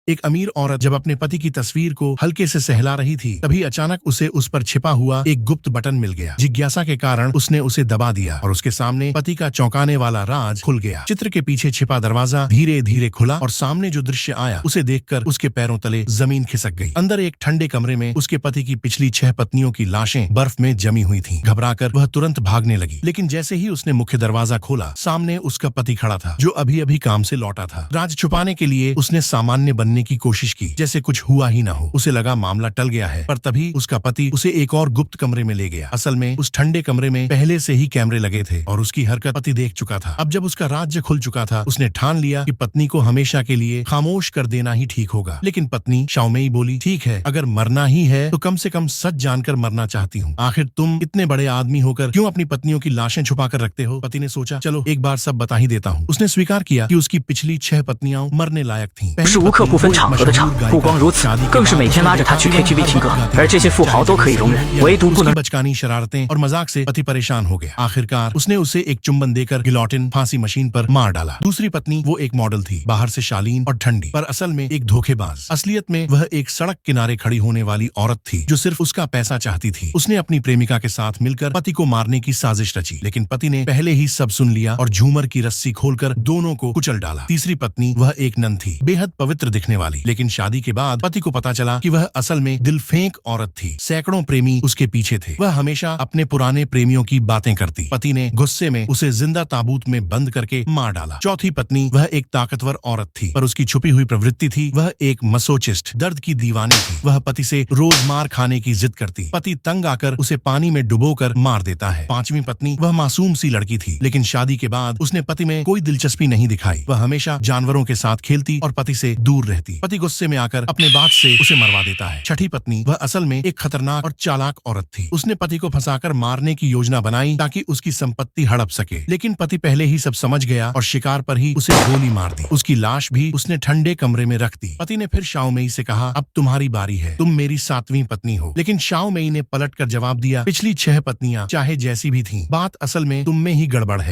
एक अमीर औरत जब अपने पति की तस्वीर को हल्के से सहला रही थी, तभी अचानक उसे उस पर छिपा हुआ एक गुप्त बटन मिल गया। जिज्ञासा के कारण उसने उसे दबा दिया और उसके सामने पति का चौंकाने वाला राज खुल गया। चित्र के पीछे छिपा दरवाजा धीरे धीरे खुला और सामने जो दृश्य आया उसे देखकर उसके पैरों तले जमीन खिसक गई। अंदर एक ठंडे कमरे में उसके पति की पिछली 6 पत्नियों की लाशें बर्फ में जमी हुई थीं। घबराकर वह तुरंत भागने लगी, लेकिन जैसे ही उसने मुख्य दरवाजा खोला, सामने उसका पति खड़ा था, जो अभी अभी काम से लौटा था। राज छुपाने के लिए उसने सामान्य बनने की कोशिश की, जैसे कुछ हुआ ही ना हो। उसे लगा मामला टल गया है, पर तभी उसका पति उसे एक और गुप्त कमरे में ले गया। असल में उस ठंडे कमरे में पहले से ही कैमरे लगे थे और उसकी हरकत पति देख चुका था। अब जब उसका राज्य खुल चुका था, उसने ठान लिया कि पत्नी को हमेशा के लिए खामोश कर देना ही ठीक होगा। लेकिन पत्नी शाओमेई बोली, ठीक है, अगर मरना ही है तो कम से कम सच जानकर मरना चाहती हूँ। आखिर तुम इतने बड़े आदमी होकर क्यों अपनी पत्नियों की लाशें छुपा कर रखते हो? पति ने सोचा, चलो एक बार सब बता ही देता हूँ। उसने स्वीकार किया कि उसकी पिछली 6 पत्नियां मरने लायक थीं। 是无刻不分场合的场，不光如此，更是每天拉着他去 KTV 听歌，而这些富豪都可以容忍，唯独不能。 बचकानी शरारतें और मजाक से पति परेशान हो गया। आखिरकार उसने उसे एक चुंबन देकर गिलोटिन फांसी मशीन पर मार डाला। दूसरी पत्नी वो एक मॉडल थी, बाहर से शालीन और ठंडी, पर असल में एक धोखेबाज। असलियत में वह एक सड़क किनारे खड़ी होने वाली औरत थी, जो सिर्फ उसका पैसा चाहती थी। उसने अपनी प्रेमिका के साथ मिलकर पति को मारने की साजिश रची, लेकिन पति ने पहले ही सब सुन लिया और झूमर की रस्सी खोलकर दोनों को कुचल डाला। तीसरी पत्नी वह एक नन थी, बेहद पवित्र दिखने वाली, लेकिन शादी के बाद पति को पता चला कि वह असल में दिल फेंक औरत थी। सैकड़ों प्रेमी उसके पीछे थे। वह हमेशा अपने पुराने प्रेमियों की बातें करती। पति ने गुस्से में उसे जिंदा ताबूत में बंद करके मार डाला। चौथी पत्नी वह एक ताकतवर औरत थी, पर उसकी छुपी हुई प्रवृत्ति थी। वह एक मसोचिस्ट, दर्द की दीवानी थी। वह पति से रोज मार खाने की जिद करती। पति तंग आकर उसे पानी में डुबोकर मार देता है। पांचवी पत्नी वह मासूम सी लड़की थी, लेकिन शादी के बाद उसने पति में कोई दिलचस्पी नहीं दिखाई। वह हमेशा जानवरों के साथ खेलती और पति से दूर रहती। पति गुस्से में आकर अपने बात से उसे मरवा देता है। छठी पत्नी वह असल में एक खतरनाक और चालाक औरत थी। उसने पति को फंसाकर मारने की योजना बनाई ताकि उसकी संपत्ति हड़प सके, लेकिन पति पहले ही सब समझ गया और शिकार पर ही उसे गोली मार दी। उसकी लाश भी उसने ठंडे कमरे में रख दी। पति ने फिर शाओमेई से कहा, अब तुम्हारी बारी है, तुम मेरी 7वीं पत्नी हो। लेकिन शाओमेई ने पलट कर जवाब दिया, पिछली 6 पत्नियां चाहे जैसी भी थीं, बात असल में तुम में ही गड़बड़ है।